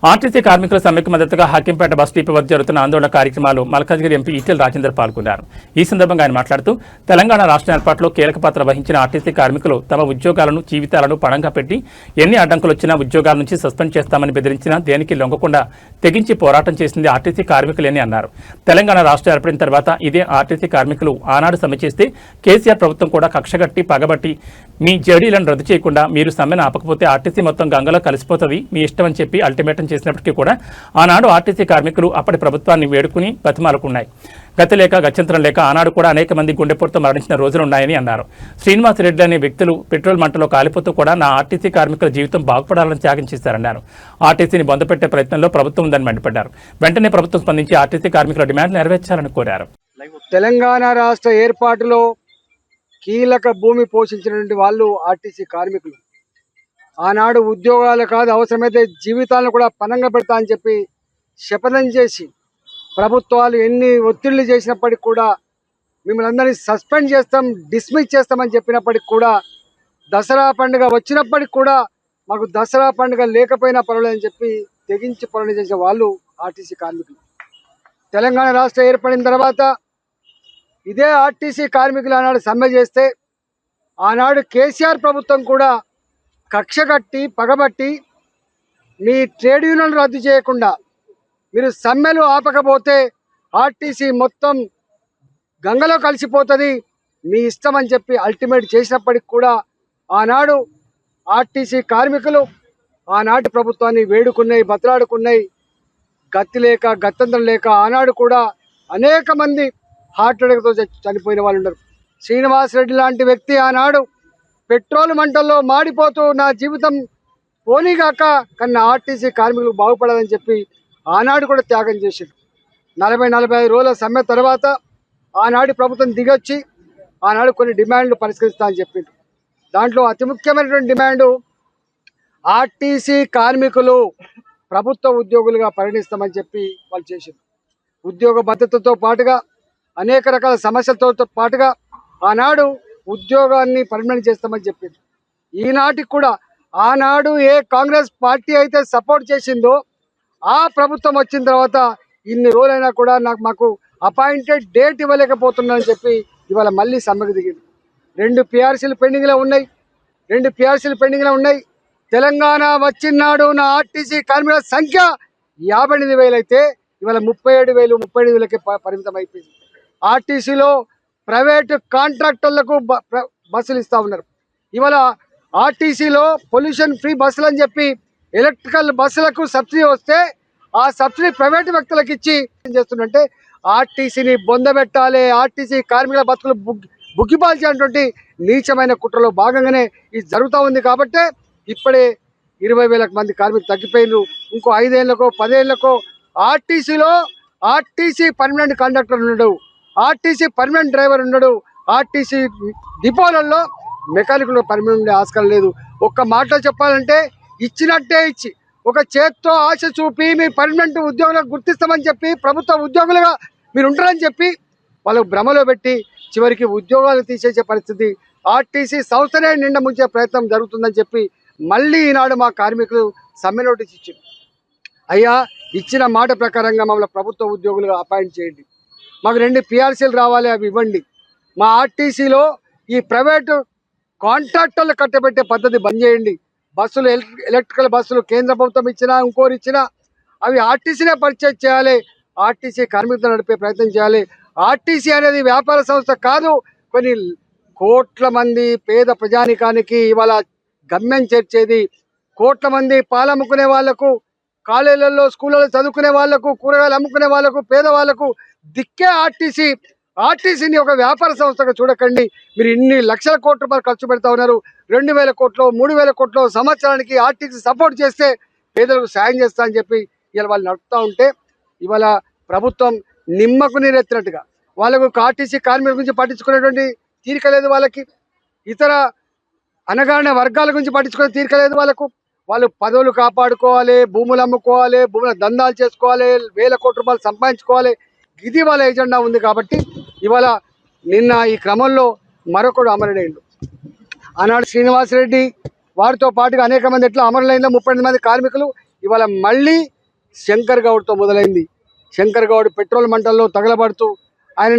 RTC కార్మికుల సమ్మెకు మద్దతుగా హక్కింపేట బస్ డిపో వద్ద జరుగుతున్న ఆందోళన కార్యక్రమాలు మల్కాజ్గిరి ఎంపీ ఈటెల రాజేందర్ పాల్గొన్నారు. ఈ సందర్భంగా ఆయన మాట్లాడుతూ తెలంగాణ రాష్ట్ర ఏర్పాటులో కీలక పాత్ర వహించిన ఆర్టీసీ కార్మికులు తమ ఉద్యోగాలను జీవితాలను పణంగా పెట్టి ఎన్ని అడ్డంకులు వచ్చినా ఉద్యోగాల నుంచి సస్పెండ్ చేస్తామని బెదిరించినా దేనికి లొంగకుండా తెగించి పోరాటం చేసింది ఆర్టీసీ కార్మికులేని అన్నారు. తెలంగాణ రాష్ట్రం ఏర్పడిన తర్వాత ఇదే ఆర్టీసీ కార్మికులు ఆనాడు సమ్మె చేస్తే కేసీఆర్ ప్రభుత్వం కూడా కక్షగట్టి పగబట్టి మీ జేడీలను రద్దు చేయకుండా మీరు సమ్మెను ఆపకపోతే ఆర్టీసీ మొత్తం గంగలో కలిసిపోతుంది మీ ఇష్టం అని చెప్పి అల్టిమేటం చేసినప్పటికీ కూడా ఆనాడు ఆర్టీసీ కార్మికులు అప్పటి ప్రభుత్వాన్ని వేడుకుని బతిమాలుకున్నాయి. గతి లేక గత్యంతరం లేక ఆనాడు కూడా అనేక మంది గుండెపోటుతో మరణించిన రోజులున్నాయని అన్నారు. శ్రీనివాస్ రెడ్డి అనే వ్యక్తులు పెట్రోల్ మంటలో కాలిపోతూ కూడా నా ఆర్టీసీ కార్మికుల జీవితం బాగుపడాలని త్యాగం చేశారన్నారు. ఆర్టీసీని బొందపెట్టే ప్రయత్నంలో ప్రభుత్వం ఉందని మండిపడ్డారు. వెంటనే ప్రభుత్వం స్పందించి ఆర్టీసీ కార్మికుల డిమాండ్లు నెరవేర్చాలని కోరారు. తెలంగాణ రాష్ట్ర ఏర్పాటులో కీలక భూమి పోషించినటువంటి వాళ్ళు ఆర్టీసీ కార్మికులు. ఆనాడు ఉద్యోగాలు కాదు అవసరమైతే జీవితాలను కూడా పణంగా పెడతా అని చెప్పి శపథం చేసి ప్రభుత్వాలు ఎన్ని ఒత్తిళ్లు చేసినప్పటికి కూడా మిమ్మల్ని అందరినీ సస్పెండ్ చేస్తాం డిస్మిస్ చేస్తామని చెప్పినప్పటికి కూడా దసరా పండుగ వచ్చినప్పటికి కూడా మాకు దసరా పండుగ లేకపోయినా పర్వాలేదని చెప్పి తెగించి పనులు చేసే వాళ్ళు ఆర్టీసీ కార్మికులు. తెలంగాణ రాష్ట్రం ఏర్పడిన తర్వాత ఇదే ఆర్టీసీ కార్మికులు ఆనాడు సమ్మె చేస్తే ఆనాడు కేసీఆర్ ప్రభుత్వం కూడా కక్ష కట్టి పగబట్టి మీ ట్రేడ్ యూనియన్ రద్దు చేయకుండా మీరు సమ్మెలు ఆపకపోతే ఆర్టీసీ మొత్తం గంగలో కలిసిపోతుంది మీ ఇష్టం అని చెప్పి అల్టిమేట్ చేసినప్పటికి కూడా ఆనాడు ఆర్టీసీ కార్మికులు ఆనాటి ప్రభుత్వాన్ని వేడుకున్నాయి బతలాడుకున్నాయి. గతి లేక గత్యంతరం లేక ఆనాడు కూడా అనేక మంది హార్ట్ అటాక్తో చనిపోయిన వాళ్ళు ఉన్నారు. శ్రీనివాస్ రెడ్డి లాంటి వ్యక్తి ఆనాడు పెట్రోల్ మంటల్లో మాడిపోతూ నా జీవితం పోనీగాక కన్నా ఆర్టీసీ కార్మికులు బాగుపడాలని చెప్పి ఆనాడు కూడా త్యాగం చేశారు. 40-45 రోజుల సమ్మె తర్వాత ఆనాడు ప్రభుత్వం దిగొచ్చి ఆనాడు కొన్ని డిమాండ్లు పరిష్కరిస్తా అని చెప్పింది. దాంట్లో అతి ముఖ్యమైనటువంటి డిమాండు ఆర్టీసీ కార్మికులు ప్రభుత్వ ఉద్యోగులుగా పరిగణిస్తామని చెప్పి వాళ్ళు చేశారు. ఉద్యోగ భద్రతతో పాటుగా అనేక రకాల సమస్యలతో పాటుగా ఆనాడు ఉద్యోగాన్ని పర్మనెంట్ చేస్తామని చెప్పింది. ఈనాటికి కూడా ఆనాడు ఏ కాంగ్రెస్ పార్టీ అయితే సపోర్ట్ చేసిందో ఆ ప్రభుత్వం వచ్చిన తర్వాత ఇన్ని రోజులైనా కూడా మాకు అపాయింటెడ్ డేట్ ఇవ్వలేకపోతున్నానని చెప్పి ఇవాళ మళ్ళీ సమ్మెకు దిగింది. 2 PRCలు పెండింగ్లో ఉన్నాయి. తెలంగాణ వచ్చినాడు నా ఆర్టీసీ కార్మికుల సంఖ్య 58,000 అయితే ఇవాళ 37,000-38,000కి పరిమితం అయిపోయింది. ఆర్టీసీలో ప్రైవేటు కాంట్రాక్టర్లకు బస్సులు ఇస్తూ ఉన్నారు. ఇవాళ ఆర్టీసీలో పొల్యూషన్ ఫ్రీ బస్సులు అని చెప్పి ఎలక్ట్రికల్ బస్సులకు సబ్సిడీ వస్తే ఆ సబ్సిడీ ప్రైవేటు వ్యక్తులకు ఇచ్చి ఏం చేస్తుందంటే ఆర్టీసీని బొందబెట్టాలి, ఆర్టీసీ కార్మికుల బతుకులు బుగ్గిపాల్చేటువంటి నీచమైన కుట్రలో భాగంగానే ఇది జరుగుతూ ఉంది. కాబట్టి ఇప్పుడే 20,000 మంది కార్మికులు తగ్గిపోయినారు. ఇంకో 5 ఏళ్లకో 10 ఏళ్లకో ఆర్టీసీ పర్మనెంట్ కండక్టర్ ఉన్నాడు, ఆర్టీసీ పర్మనెంట్ డ్రైవర్ ఉన్నాడు, ఆర్టీసీ డిపోలలో మెకానికులు పర్మనెంట్ ఉండే ఆస్కారం లేదు. ఒక్క మాటలో చెప్పాలంటే ఇచ్చినట్టే ఇచ్చి ఒక చేత్తో ఆశ చూపి మీ పర్మనెంట్ ఉద్యోగులకు గుర్తిస్తామని చెప్పి ప్రభుత్వ ఉద్యోగులుగా మీరు ఉంటారని చెప్పి వాళ్ళకు భ్రమలో పెట్టి చివరికి ఉద్యోగాలు తీసేసే పరిస్థితి ఆర్టీసీ సంస్థనే నిండా ముంచే ప్రయత్నం జరుగుతుందని చెప్పి మళ్ళీ ఈనాడు మా కార్మికులు సమ్మె నోటీస్ ఇచ్చారు. అయ్యా ఇచ్చిన మాట ప్రకారంగా మమ్మల్ని ప్రభుత్వ ఉద్యోగులుగా అపాయింట్ చేయండి, మాకు 2 PRCలు రావాలి అవి ఇవ్వండి. మా ఆర్టీసీలో ఈ ప్రైవేటు కాంట్రాక్టర్లు కట్టబెట్టే పద్ధతి బంద్ చేయండి. బస్సులు ఎలక్ట్రికల్ బస్సులు కేంద్ర ప్రభుత్వం ఇచ్చినా ఇంకోరు ఇచ్చినా అవి ఆర్టీసీనే పర్చేజ్ చేయాలి, ఆర్టీసీ కార్మికులు నడిపే ప్రయత్నం చేయాలి. ఆర్టీసీ అనేది వ్యాపార సంస్థ కాదు. కొన్ని కోట్ల మంది పేద ప్రజానికానికి ఇవాళ గమ్యం చేర్చేది. కోట్ల మంది పాలు అమ్ముకునే వాళ్లకు, కాలేజీలలో స్కూళ్ళలో చదువుకునే వాళ్లకు, కూరగాయలు అమ్ముకునే వాళ్లకు, పేదవాళ్లకు దిక్కే ఆర్టీసీ. ఆర్టీసీని ఒక వ్యాపార సంస్థగా చూడకండి. మీరు ఇన్ని లక్షల కోట్ల రూపాయలు ఖర్చు పెడతా ఉన్నారు. 2,000 కోట్లు 3,000 కోట్లు సంవత్సరానికి ఆర్టీసీ సపోర్ట్ చేస్తే పేదలకు సాయం చేస్తా అని చెప్పి ఇవాళ వాళ్ళు నడుపుతూ ఉంటే ఇవాళ ప్రభుత్వం నిమ్మకు నీరెత్తినట్టుగా వాళ్ళకు ఆర్టీసీ కార్మికుల గురించి పట్టించుకునేటువంటి తీరిక లేదు. వాళ్ళకి ఇతర అనగానే వర్గాల గురించి పట్టించుకునే తీరిక లేదు. వాళ్ళు పదవులు కాపాడుకోవాలి, భూములు అమ్ముకోవాలి, భూముల దందాలు చేసుకోవాలి, 1,000 కోట్ల రూపాయలు సంపాదించుకోవాలి. ఇది వాళ్ళ ఎజెండా ఉంది. కాబట్టి ఇవాళ నిన్న ఈ క్రమంలో మరొకడు అమరుడైండు. ఆనాడు శ్రీనివాస్ రెడ్డి వారితో పాటుగా అనేక మంది ఎట్లా అమరులైందో 38 మంది కార్మికులు ఇవాళ మళ్ళీ శంకర్ గౌడ్తో మొదలైంది. శంకర్ గౌడ్ పెట్రోల్ మంటల్లో తగలబడుతూ ఆయన